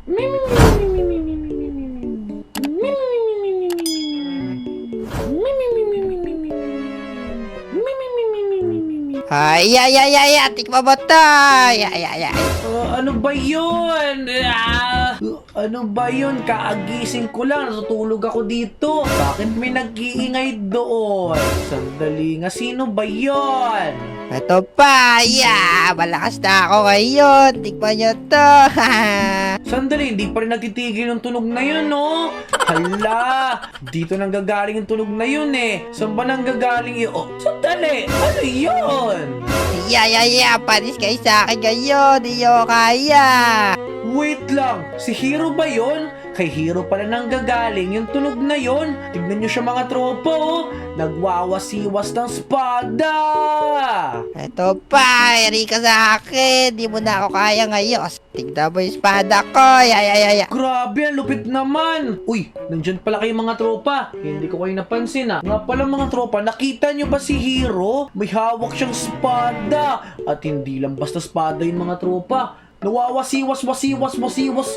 Ay, tikma mo to. Ay. Ano ba yun? Ano ba yun? Kaagising ko lang. Natutulog ako dito. Bakit may nag-iingay doon? Sandali nga. Sino ba yun? Ito pa, malakas na ako ngayon. Tikman nyo to. Sandali, hindi pa rin nagtitigil yung tunog na yun, no? Hala! Dito nang gagaling yung tunog na yun, eh. Saan ba nang gagaling yun? Oh, sandali! Ano yun? Panis kayo sa akin ngayon. Di nyo kaya. Wait lang! Si Hero ba yun? Kay Hero pala nang gagaling yung tunog na yun. Tignan nyo siya mga tropa, oh. Nagwawasiwas ng espada! Ito pa, ka sa akin. Di mo na ako kaya ngayon. Tignan mo yung espada ko. Grabe, ang lupit naman! Uy, nandyan pala kayo mga tropa. Hindi ko kayo napansin, ah. Nga pala mga tropa, nakita nyo ba si Hero? May hawak siyang espada. At hindi lang basta espada yung mga tropa. Nawawasiwas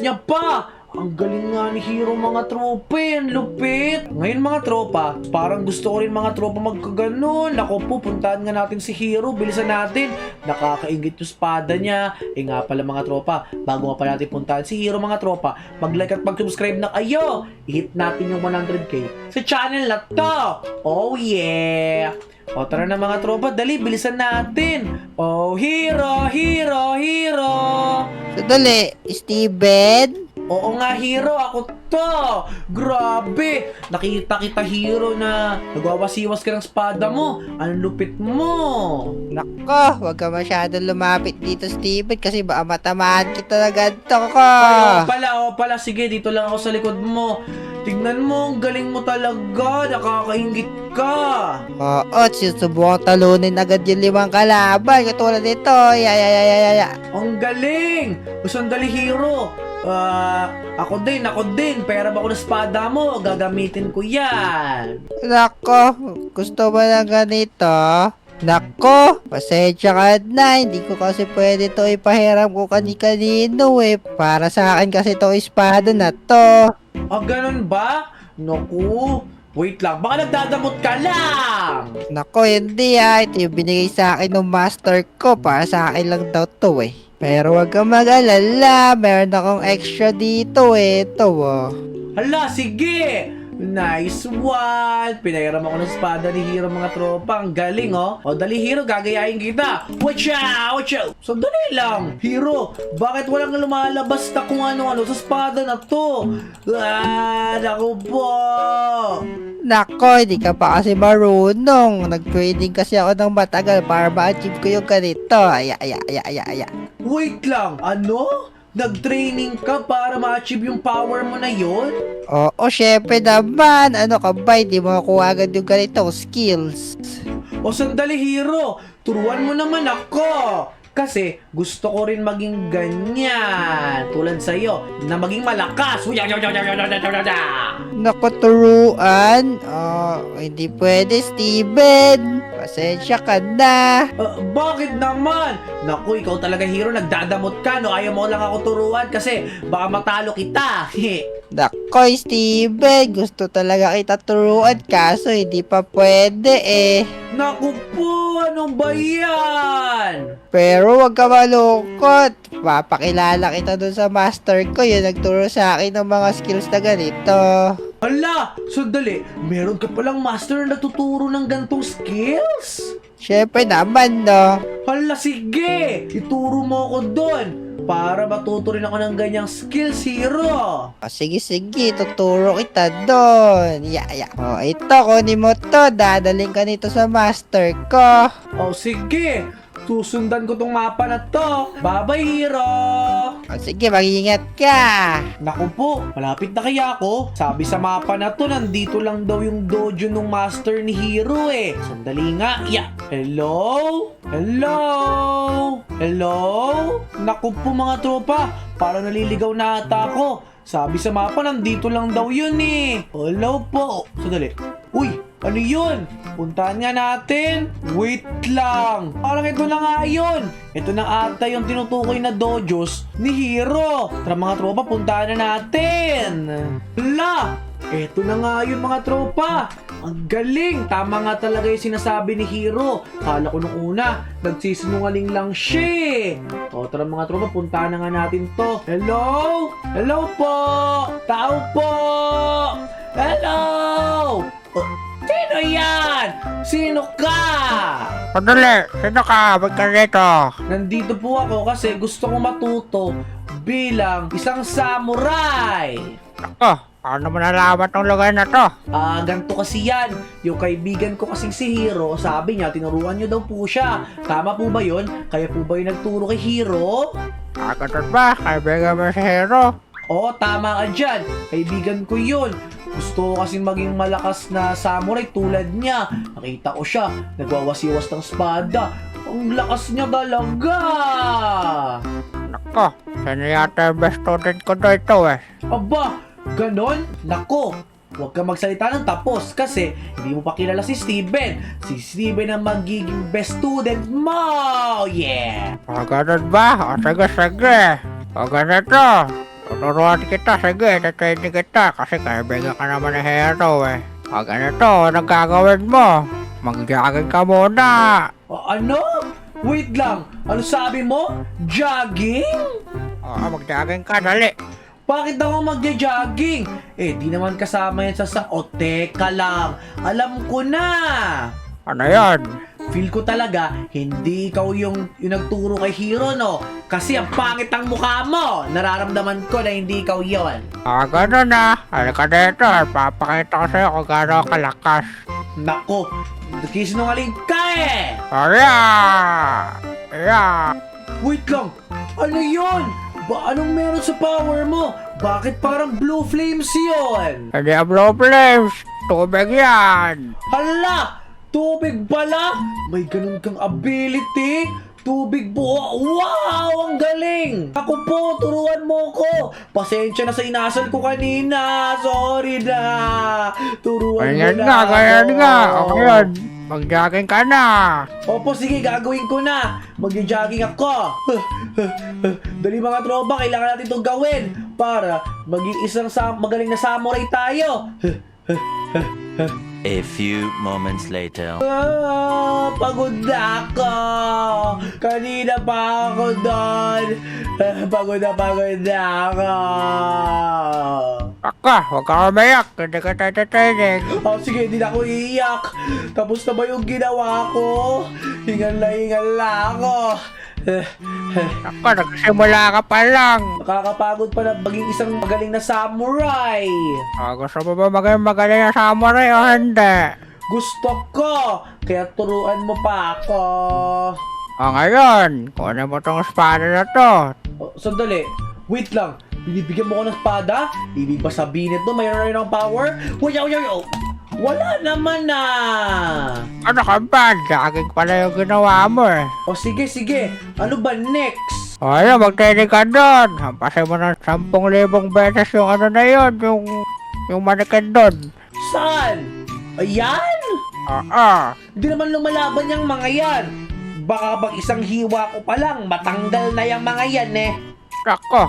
niya pa! Ang galing nga ni Hero mga tropa, ang lupit! Ngayon mga tropa, parang gusto ko rin mga tropa magkaganon. Ako po, puntahan nga natin si Hero, bilisan natin. Nakakaingit yung espada niya. Nga pala mga tropa, bago nga pa natin puntahan si Hero mga tropa, mag-like at mag-subscribe na kayo. I-hit natin yung 100k sa channel na to. Oh yeah! O tara na mga tropa, dali, bilisan natin. Oh, Hero! Sandali, Steven? Oo nga, Hero, ako to! Grabe! Nakita kita, Hero, na nagwawasiwas ka ng espada mo. Ang lupit mo! Nako, wag ka masyadong lumapit dito, Steven, kasi baka matamaan kita na ganito ko. Pala, sige, dito lang ako sa likod mo. Tignan mo, ang galing mo talaga, nakakaingit ka. Oo, susubukan talunin agad yung 5 kalaban, katulad nito. Ang galing! Sandali, Hero. Ako din. Pera ba ako ng espada mo? Gagamitin ko yan. Nako, gusto mo na ganito? Nako, pasensya ka na. Hindi ko kasi pwede to ipahiram ko kani-kanino eh. Para sa akin kasi to espada na to. Ganun ba? Naku, wait lang. Baka nagdadamot ka lang. Nako, hindi Ito yung binigay sa akin ng master ko. Para sa akin lang daw to eh. Pero wag kang mag-alala. Meron akong extra dito eh. Ito oh. Hala, sige! Nice one! Pinahiram ako ng espada ni Hero mga tropa. Ang galing, oh. O, dali, Hero, gagayahin kita. Watch out! Sandali lang. Hero, bakit walang lumalabas na kung ano-ano sa espada na to? Naku po! Nako, hindi ka pa kasi marunong. Nag-training kasi ako ng matagal para ma-achieve ko yung ganito. Wait lang, ano? Nag-training ka para ma-achieve yung power mo na yon? Oo, syempre naman. Ano ka ba? Hindi mo makuha agad yung ganitong skills. O sandali, Hero, turuan mo naman ako. Kasi gusto ko rin maging ganyan. Tulad sa'yo, na maging malakas. Naku, turuan. Hindi pwede, Steven. Pasensya ka na. Bakit naman? Naku, ikaw talaga, Hero, nagdadamot ka, no? Ayaw mo lang ako turuan kasi baka matalo kita. Naku, Steven. Gusto talaga kita turuan kaso hindi pa pwede eh. Naku po, ano ba yan? Pero wag ka malungkot. Papakilala kita dun sa master ko. Yung nagturo sa akin ng mga skills na ganito. Hala, sandali, meron ka palang master na natuturo ng gantong skills? Syempre naman, no? Hala, sige, ituro mo ako doon para matuto rin ako ng ganyang skills, Hero. Sige, tuturo kita doon. Ito, kunin mo to. Dadaling ka nito sa master ko. Sige, susundan ko tong mapa na to. Bye-bye, Hero. Sige, mag-iingat ka. Naku po, malapit na kaya ako. Sabi sa mapa na to, nandito lang daw yung dojo ng master ni Hero eh. Sandali nga. Hello? Naku po mga tropa, parang naliligaw na ata ako. Sabi sa mapa, nandito lang daw yun eh. Hello po. Sandali. Uy, Ano yun? Puntahan nga natin. Wait lang. Parang ito na nga yun. Ito na ata yung tinutukoy na dojos ni Hero. Tara mga tropa, puntahan na natin. Hala! Ito na nga yun mga tropa. Ang galing. Tama nga talaga yung sinasabi ni Hero. Kala ko nung una, nagsisinungaling lang siya. O tara mga tropa, puntahan na nga natin to. Hello? Hello po! Tao po! Hello! Sino yan? Sino ka? Sandali, sino ka? Ba't ka rito? Nandito po ako kasi gusto kong matuto bilang isang samurai. Ako, paano mo nalaman tong lugar na to? Ganito kasi yan. Yung kaibigan ko kasing si Hero, sabi niya, tinuruan niyo daw po siya. Tama po ba yun? Kaya po ba yung nagturo kay Hero? Ganun ba? Kaibigan mo si Hero? Oo, tama ka dyan. Kaibigan ko yun. Gusto ko kasing maging malakas na samurai tulad niya. Nakita ko siya, nagwawasiwas ng espada. Ang lakas niya talaga. Nako, sino yata yung best student ko dito eh? Aba, ganon? Nako, huwag ka magsalita ng tapos kasi hindi mo pa kilala si Steven. Si Steven ang magiging best student mo! Yeah! Ganun ba? O sige. O ganito. Tuturuan kita, sige, training kita kasi kaibigan ka naman ni Hero eh. O ganito, anong gagawin mo? Mag-jogging ka muna. Ano? Wait lang, ano sabi mo? Jogging? Oo, mag-jogging ka, dali. Bakit ako magja-jogging? Di naman kasama yan sa O, teka lang. Alam ko na! Ano yan? Feel ko talaga, hindi ikaw yung nagturo kay Hero, no? Kasi ang pangit ang mukha mo! Nararamdaman ko na hindi ikaw yon. Ganun na. Halika dito, papakita ko sa'yo kung gaano kalakas. Nako, nagkisinungaling ka eh! Yeah! Wait lang, ano yon? Anong meron sa power mo? Bakit parang blue flames yon? Hindi ang blue flames. Tubig yan. Hala! Tubig pala? May ganun kang ability? Tubig buo. Wow! Ang galing! Ako po, turuan mo ko. Pasensya na sa inasal ko kanina. Sorry na. Turuan mo na ako. Ganyan nga. Okay yun. Mag-jogging ka na. Opo, sige, gagawin ko na. Mag-jogging ako. Dali mga tropa, kailangan natin itong gawin para maging isang magaling na samurai tayo. A few moments later. Pagod na ako. Kanina pa ako doon. Pagod na ako. Huwag ka umayak. Hindi ka training. Sige, hindi na ako iiyak. Tapos na ba yung ginawa ko? Hingal na ako. Nagsimula ka pa lang. Nakakapagod pa na maging isang magaling na samurai. Gusto mo ba maging magaling na samurai o hindi? Gusto ko. Kaya turuan mo pa ako. Ngayon, kunin mo tong espada na to. Sandali. Wait lang. Binibigyan mo ko ng espada? Ibig ba sabihin ito mayroon rin ng power? Wala naman na. Ano ka ba? Jogging pala yung ginawa mo eh. Sige. Ano ba next? Ayun, mag-training ka doon. Hampasin mo ng 10,000 beses yung ano na yun, yung manikin doon. Saan? Ayan? Hindi naman lumalaban yung mga yan. Baka bang isang hiwa ko pa lang, matanggal na yung mga yan eh. Nako,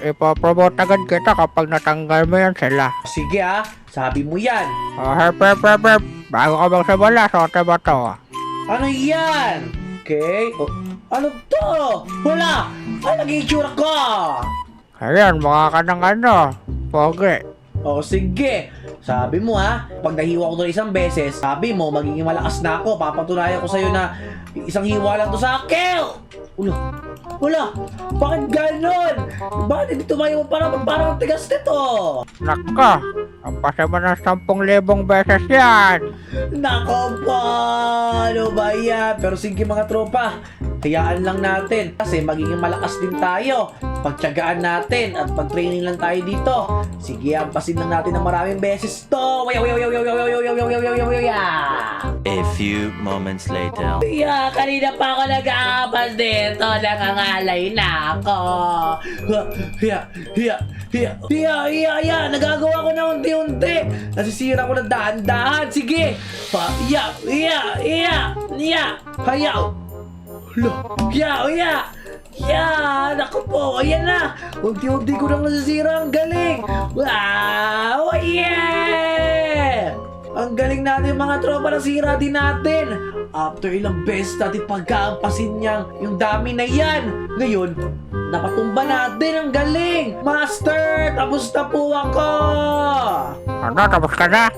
ipopromote agad kita kapag natanggal mo yan sila. Sige sabi mo yan. Herp. Bago ka magsimula, sote mo to. Ano yan? Okay. Ano to? Wala! Ano naging itsura ko? Ayan, mukha ka ng ano, pogi. Sige. Sabi mo pag nahiwa ko doon isang beses, sabi mo magiging malakas na ako. Papatunayan ko sa'yo na isang hiwa lang to sa akin. Wala. Bakit ganon? Bakit hindi tumayo parang tigas nito? Nako, hampasin mo ng 10,000 beses yan. Nako po! Ano ba yan? Pero sige mga tropa, hayaan lang natin kasi magiging malakas din tayo. Pagtiyagaan natin at pag-training lang tayo dito. Sige, hampasin lang natin ng maraming beses to. A few moments later. Kanina pa ako nag-aapas dito. Nangangalay na ako. Iya. Nagagawa ko na unti-unti. Nasisira ko na dahan-dahan. Sige. Iya. Hayaw. Hala. Naku po. Ayan na. Unti-unti ko nang nasisira. Ang galing. Wow. Yeah. Ang galing natin mga tropa, nasira din natin. After ilang beses natin pagkaampasin niyang yung dami na yan. Ngayon, napatumba natin. Ang galing. Master, tapos na po ako. Ano, tapos ka na?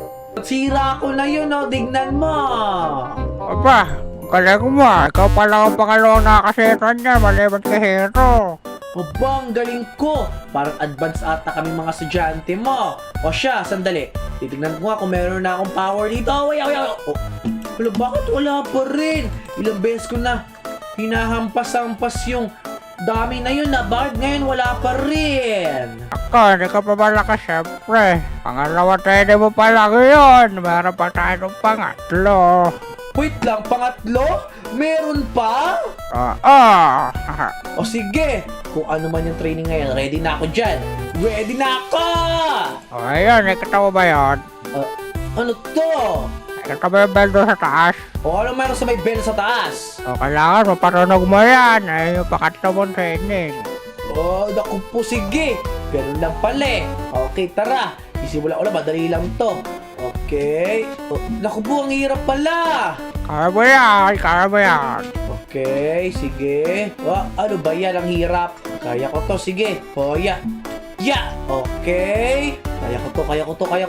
Sira ko na yun, oh. Tignan mo. Aba, galing mo. Ikaw pala ang pangalawang nakakasiran niya, maliban kay Hero. Aba, ang galing ko. Parang advance ata kami mga estudyante mo. O siya, sandali. Titignan ko nga kung meron na akong power dito. Oh, wala, bakit wala pa rin? Ilang beses ko na hinahampas-hampas yung dami na yun na. Bakit ngayon wala pa rin? Ako, hindi ka pa malakas, syempre. Pangalawa tayo mo pa lang yun. Meron pa tayo ng pangatlo. Wait lang, pangatlo? Meron pa? Oo. O sige, kung ano man yung training ngayon, ready na ako dyan. Ready na ako! O, ayun, nakita mo ba yun? Ano to? Nakita mo yung bell doon sa taas? O ano meron sa may bell sa taas? O, kailangan mapatunog mo yan. Ayun yung pakatlo mong training. Oh, naku po, sige. Ganun lang pala eh. Okay, tara. Isimula ko na, madali lang to. Okay. Oh, naku po, ang hirap pala. Kaya mo yan, kaya mo yan. Okay, sige. Ano ba yan? Ang hirap. Kaya ko to, sige. Oh, okay. Kaya ko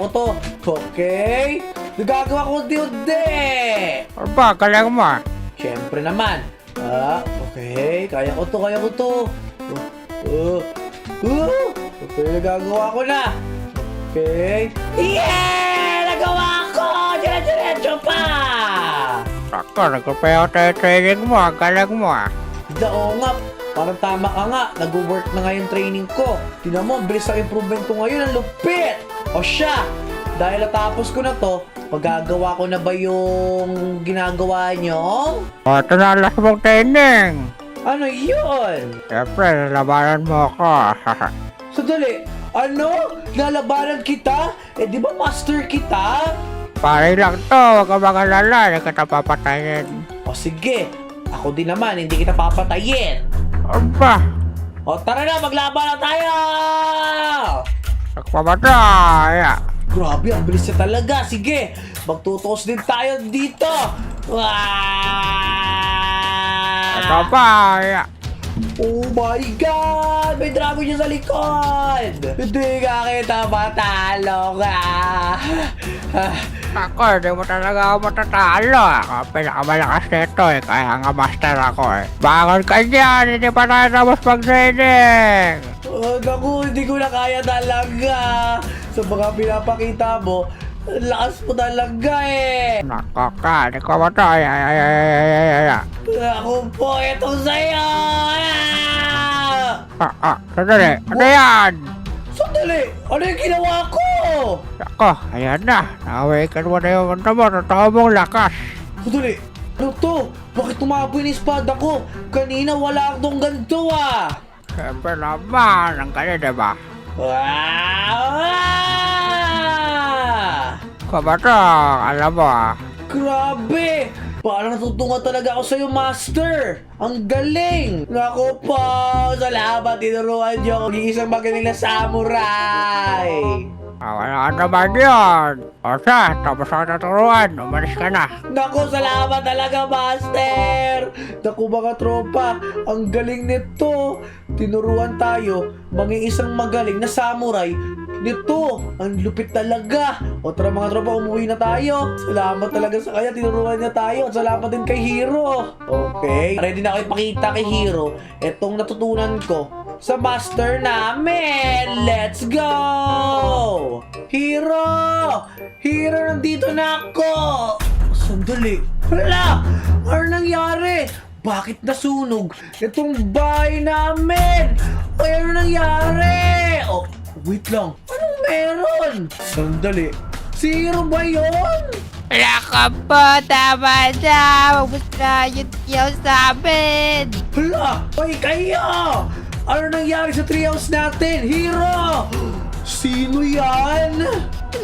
to. Okay. Nagagawa ko unti-unti. Aba, galing mo. Siyempre naman. Okay. Kaya ko to. Okay, nagagawa ko na. Okay. Yeah! Nagawa ko! Diretso pa! Ako, nagpapayaw tayo training mo. Galing mo. Oo nga. Parang tama ka nga. Nag-work na nga yung training ko. Tingnan mo, ang bilis ng improvement ko ngayon. Ang lupit! O siya! Dahil natapos ko na to, magagawa ko na ba yung ginagawa nyo? O, ito na ang last mong training. Ano yun? Siyempre, nalabanan mo ako. Sandali, ano? Lalabanan kita? Eh di ba master kita? Pare lang to, huwag ka magalala. Hindi kita papatayin. O sige, ako din naman, hindi kita papatayin. Aba, O tara na, maglaban na tayo! nagpamatay. Grabe, ang bilis niya talaga. Sige, magtutos din tayo dito. Ito pa. Oh my God! May dragon niya sa likod! Hindi ka kita matalo ka! Ako, hindi mo talaga ako matatalo. Ako pinakamalakas nito eh. Kaya nga master ako eh. Bangon ka dyan, hindi pa tayo tapos mag-training. Oh, naku, hindi ko na kaya talaga! Sa mga pinapakita mo, lakas mo talaga eh! Nako ka, hindi ko matay. Ako po, itong sa'yo! Sandali. Ano yan? Sandali! Ano yung ginawa ko? Ako, ayan na. Nawakan mo na yung manta mo. Totoo mong lakas. Sandali! Ano to? Bakit tumaboy ng espada ko? Kanina wala akong ganito ah! Siyempre naman. Ang kanya, diba? Kabatang, alam mo ah. Grabe! Parang natutungan talaga ako sa'yo, Master! Ang galing! Naku po! Salamat! Tinuruan niyo ako isang magaling na samurai! Wala ka naman yun. O siya, tapos ako naturuan. Umalis ka na. Naku, salamat talaga, Master! Naku, mga tropa, ang galing nito! Tinuruan tayo, maging isang magaling na samurai. Nito, ang lupit talaga. O tara mga tropa, umuwi na tayo. Salamat talaga sa kanya, tinuruan niya tayo. At salamat din kay Hero. Okay, ready na ako ipakita kay Hero etong natutunan ko sa master namin. Let's go! Hero! Hero, nandito na ako! Sandali. Hala! Ano nangyari? Bakit nasunog itong bahay namin? Ay, ano nangyari? Oh, wait lang. Anong meron? Sandali. Si Hero ba yun? Naka po, tama na. Huwag mo na yun sa amin. Hala! Ay, kayo! Ano nangyari sa treehouse natin? Hero! Sino yan?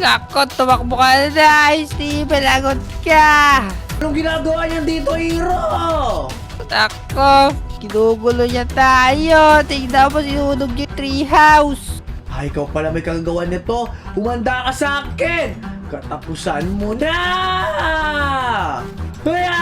Nako, tumakbo ka na, Steven. Lagot ka. Anong ginagawa niyan dito, Hero? Nako, ginugulo niya tayo. Tingnan mo, sinunog yung treehouse. Ay, ikaw pala may kagagawan nito. Humanda ka sa akin. Katapusan mo na! Kaya,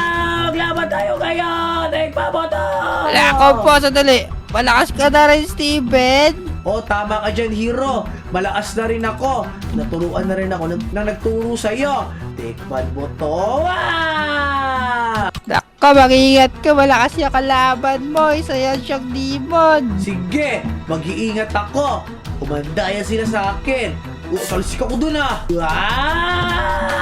maglaban tayo ngayon! Nagpaboto! Nako po, sandali. Malakas ka na rin, Steven. Oh, tama ka dyan, Hero. Malakas na rin ako. Naturuan na rin ako nang nagturo sa'yo. Tikman mo to. Ah! Nako, mag-iingat ka. Malakas yung kalaban mo. Isa yan siyang demon. Sige, mag-iingat ako. Umanda yan sila sa akin. Talsik ako dun ah. Ah!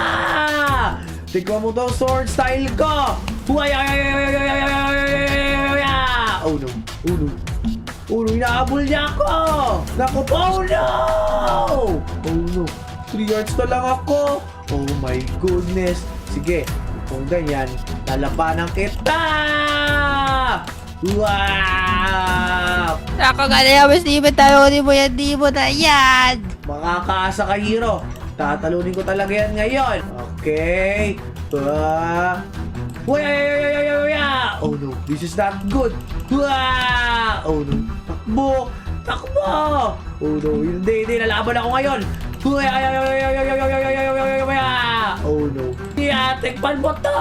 Tikman mo to sword style ko. Huway, ay, ay, ay, ay, ay, ay, ay, ay, ay. Oh no, oh no. Oh no, inaabol niya ako. Naku po, oh no. Oh no, 3 yards na lang ako. Oh my goodness. Sige, kung ganyan, lalabanan kita. Wow! Nako, ganyan mo, Steven. Talunin mo yan, demon na yan. Makakaasa ka, Hero. Tatalunin ko talaga yan ngayon. Okay. Uy, ay, ay, ay, ay, ay, ay. Oh no, this is not good. Oh no, takbo. Takbo. Oh no, hindi, lalaban ako ngayon. Uy, ay, ay, ay, ay, ay, ay, ay, ay, ay, ay, ay, ay, ay. Oh no. Tikpan mo to.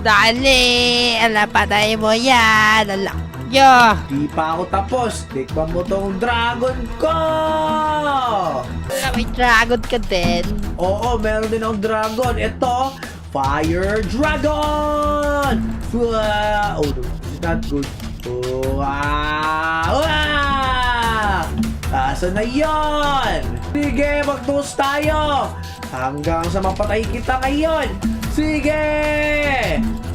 Dali! Ala, patay mo yan! Alak nyo! Di pa ako tapos. Tikman mo tong dragon ko. Ala, may dragon ka din. Oo, meron din akong dragon. Ito, Fire Dragon! Oh no, this is not good. Asan na yon? Sige, mag-toast tayo! Hanggang sa mapatay kita ngayon! Sige!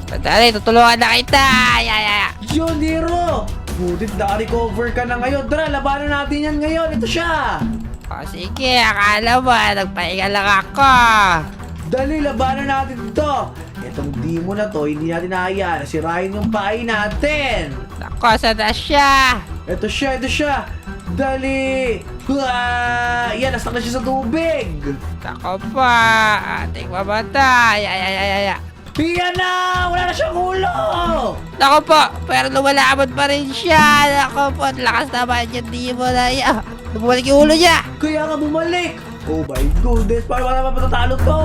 Dali, tutulungan na kita! Yaya! Yun, Hero! Butit na-recover ka na ngayon. Tara, labanan natin yan ngayon. Ito siya! O sige, akala mo, nagpahinga lang ako. Dali, labanan natin ito! Itong demon na to, hindi natin nahayaan. Sirain yung pain natin! Nako, saan na siya? Ito siya! Dali! Yan, nastak na siya sa tubig! Nako pa, ating mamatay. Yaya! Yan na! Wala na siyang ulo! Nako po, pero lumalaban pa rin siya. Nako po, ang lakas naman yung demon na yan. Lumalik yung ulo niya. Kaya nga bumalik! Oh my goodness! Paano naman patatalo to?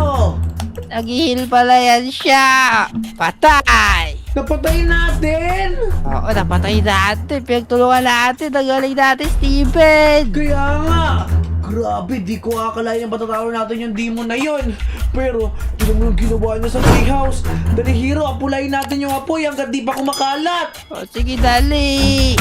Nag-heal pala yan siya. Patay! Napatay natin! Oo, napatay natin. Pinagtulungan natin. Nagaling natin, Steven. Kaya nga! Grabe, di ko akalain yung matatalo natin yung demon na yon. Pero, yun mo yung ginawa niya sa treehouse. Dali, Hero, apulayin natin yung apoy hanggang di pa kumakalat. O, sige, dali.